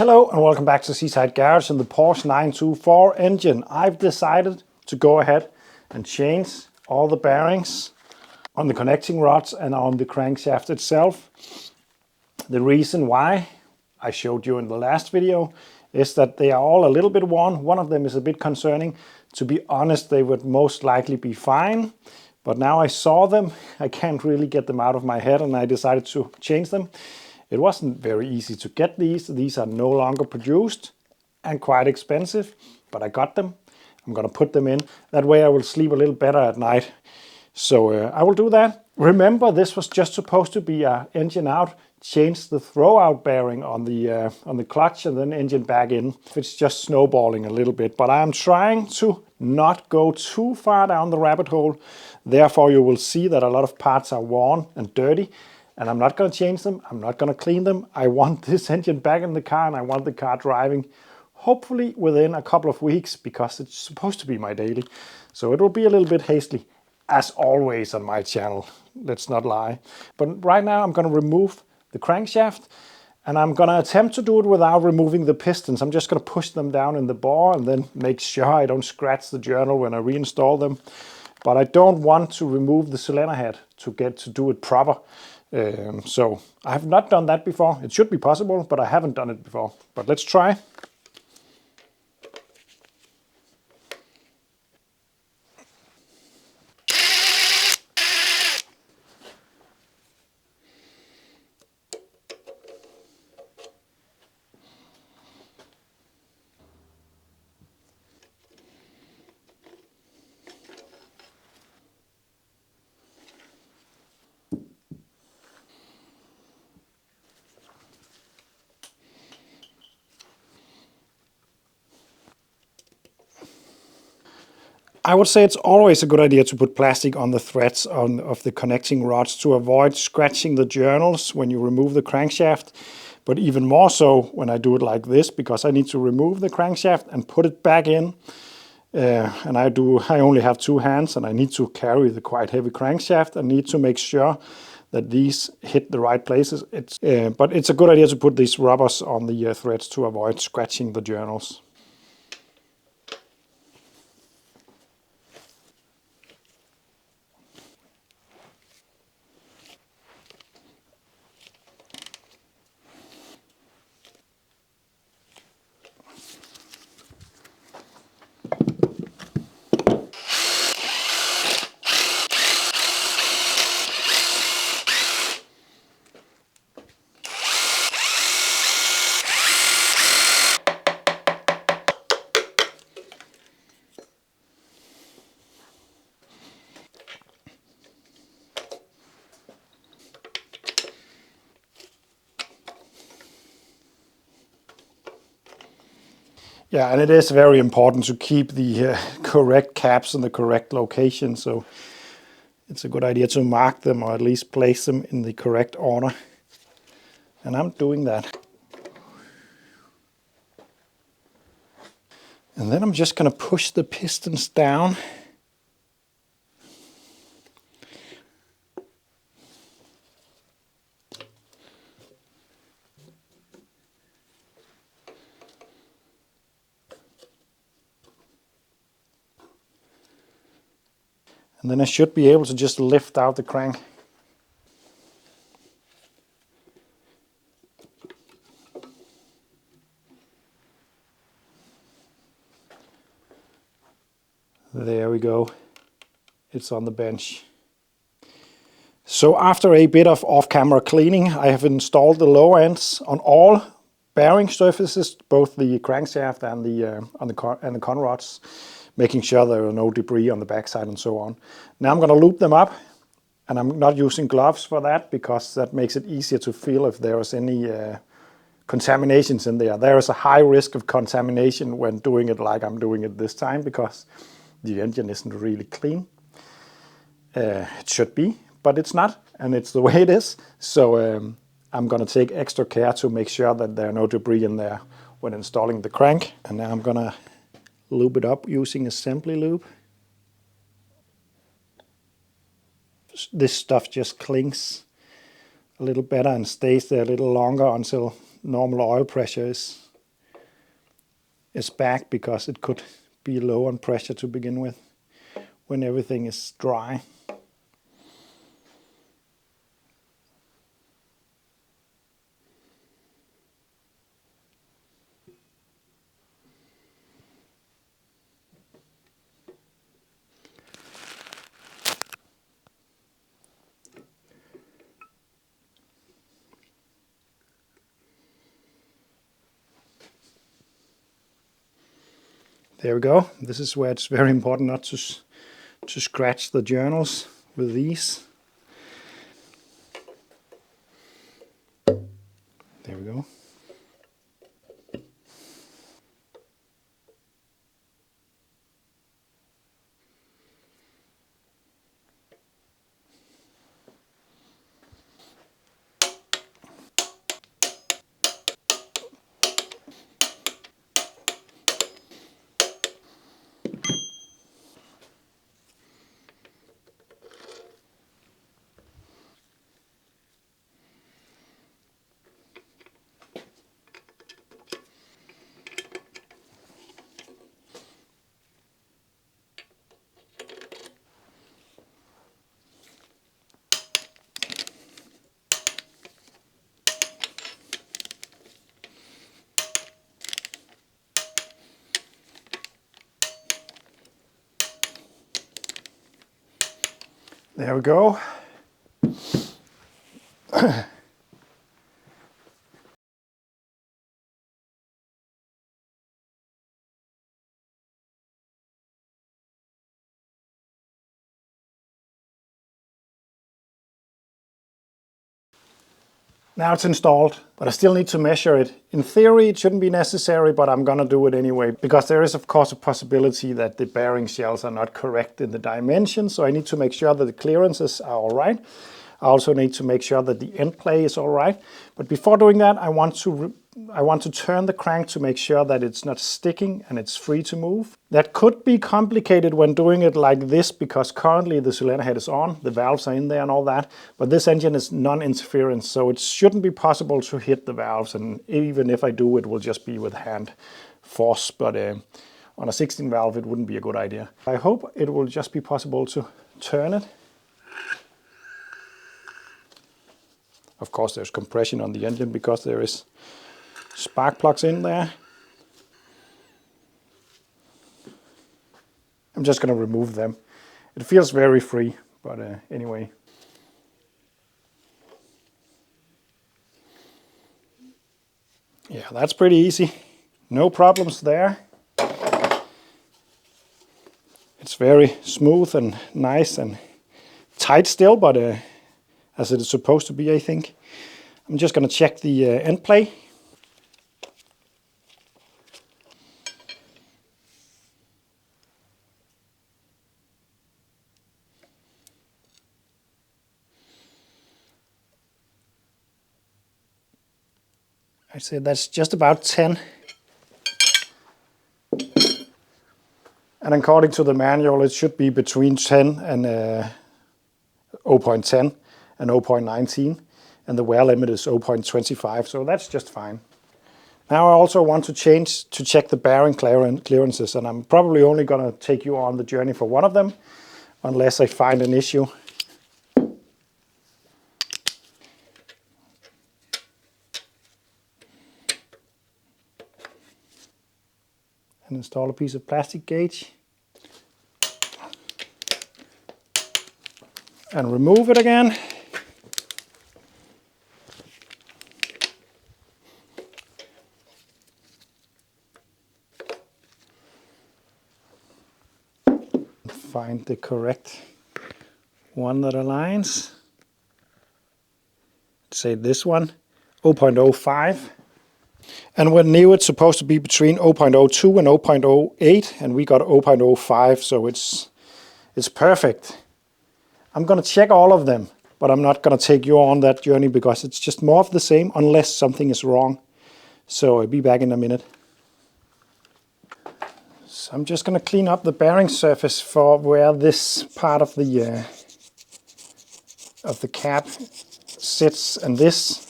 Hello and welcome back to Seaside Garage and the Porsche 924 engine. I've decided to go ahead and change all the bearings on the connecting rods and on the crankshaft itself. The reason why I showed you in the last video is that they are all a little bit worn. One of them is a bit concerning. To be honest, they would most likely be fine. But now I saw them, I can't really get them out of my head and I decided to change them. It wasn't very easy to get these. These are no longer produced and quite expensive, but I got them. I'm gonna put them in. That way I will sleep a little better at night. So I will do that. Remember, this was just supposed to be an engine out, change the throwout bearing on the clutch and then engine back in. It's just snowballing a little bit, but I'm trying to not go too far down the rabbit hole. Therefore, you will see that a lot of parts are worn and dirty. And I'm not going to change them, I'm not going to clean them. I want this engine back in the car and I want the car driving hopefully within a couple of weeks because it's supposed to be my daily. So it will be a little bit hasty, as always on my channel, let's not lie. But right now I'm going to remove the crankshaft and I'm going to attempt to do it without removing the pistons. I'm just going to push them down in the bore and then make sure I don't scratch the journal when I reinstall them. But I don't want to remove the cylinder head to do it proper. So I have not done that before. It should be possible, but I haven't done it before. But let's try. I would say it's always a good idea to put plastic on the threads of the connecting rods to avoid scratching the journals when you remove the crankshaft. But even more so when I do it like this, because I need to remove the crankshaft and put it back in. And I only have two hands and I need to carry the quite heavy crankshaft. I need to make sure that these hit the right places. But it's a good idea to put these rubbers on the threads to avoid scratching the journals. Yeah, and it is very important to keep the correct caps in the correct location. So it's a good idea to mark them or at least place them in the correct order. And I'm doing that. And then I'm just going to push the pistons down. And then I should be able to just lift out the crank. There we go. It's on the bench. So after a bit of off-camera cleaning, I have installed the lower ends on all bearing surfaces, both the crankshaft and the con rods, making sure there are no debris on the backside and so on. Now I'm going to loop them up, and I'm not using gloves for that because that makes it easier to feel if there is any contaminations in there. There is a high risk of contamination when doing it like I'm doing it this time because the engine isn't really clean. It should be, but it's not, and it's the way it is. So I'm going to take extra care to make sure that there are no debris in there when installing the crank. And now I'm going to lube it up using assembly lube. This stuff just clings a little better and stays there a little longer until normal oil pressure is is back, because it could be low on pressure to begin with when everything is dry. There we go. This is where it's very important not to scratch the journals with these. There we go. There we go. Now it's installed, but I still need to measure it. In theory, it shouldn't be necessary, but I'm gonna do it anyway, because there is of course a possibility that the bearing shells are not correct in the dimensions, so I need to make sure that the clearances are all right. I also need to make sure that the end play is all right. But before doing that, I want to turn the crank to make sure that it's not sticking and it's free to move. That could be complicated when doing it like this, because currently the cylinder head is on, the valves are in there and all that, but this engine is non-interference, so it shouldn't be possible to hit the valves, and even if I do, it will just be with hand force, but on a 16 valve it wouldn't be a good idea. I hope it will just be possible to turn it. Of course there's compression on the engine because there is spark plugs in there. I'm just going to remove them. It feels very free, but anyway. Yeah, that's pretty easy. No problems there. It's very smooth and nice and tight still, but as it is supposed to be, I think. I'm just going to check the end play. I say that's just about 10. And according to the manual, it should be between 10 and 0.10 and 0.19. And the wear limit is 0.25, so that's just fine. Now I also want to check the bearing clearances, and I'm probably only going to take you on the journey for one of them, unless I find an issue. And install a piece of plastic gauge. And remove it again. Find the correct one that aligns. Say this one, 0.05. And when new, it's supposed to be between 0.02 and 0.08, and we got 0.05, so it's perfect. I'm going to check all of them, but I'm not going to take you on that journey because it's just more of the same unless something is wrong. So I'll be back in a minute. So I'm just going to clean up the bearing surface for where this part of the cap sits, and this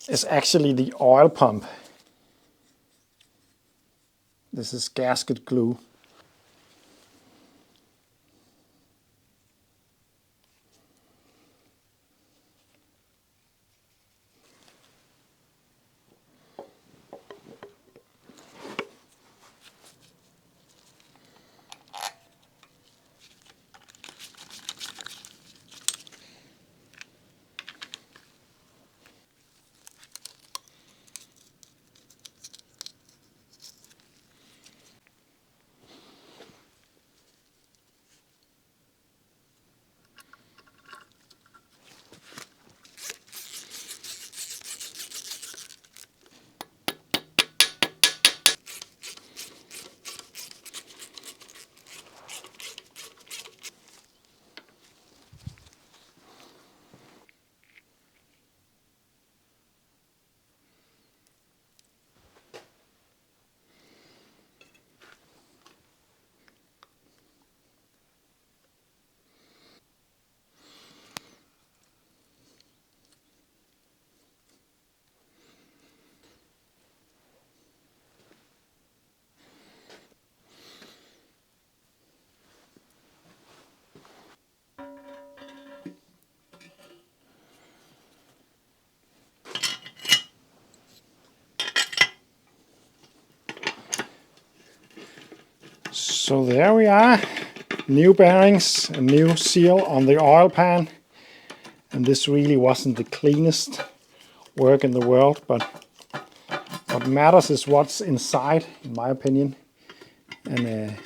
is actually the oil pump. This is gasket glue. So there we are, new bearings, a new seal on the oil pan, and this really wasn't the cleanest work in the world, but what matters is what's inside, in my opinion. And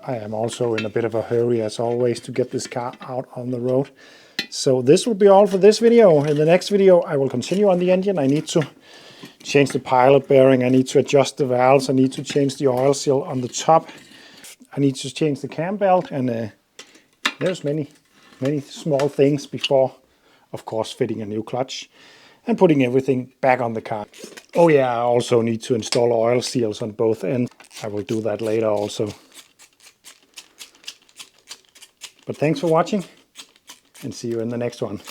I am also in a bit of a hurry, as always, to get this car out on the road. So this will be all for this video. In the next video I will continue on the engine. I need to change the pilot bearing, I need to adjust the valves, I need to change the oil seal on the top, I need to change the cam belt, and there's many small things before, of course, fitting a new clutch and putting everything back on the car. Oh yeah, I also need to install oil seals on both ends. I will do that later also. But thanks for watching, and see you in the next one.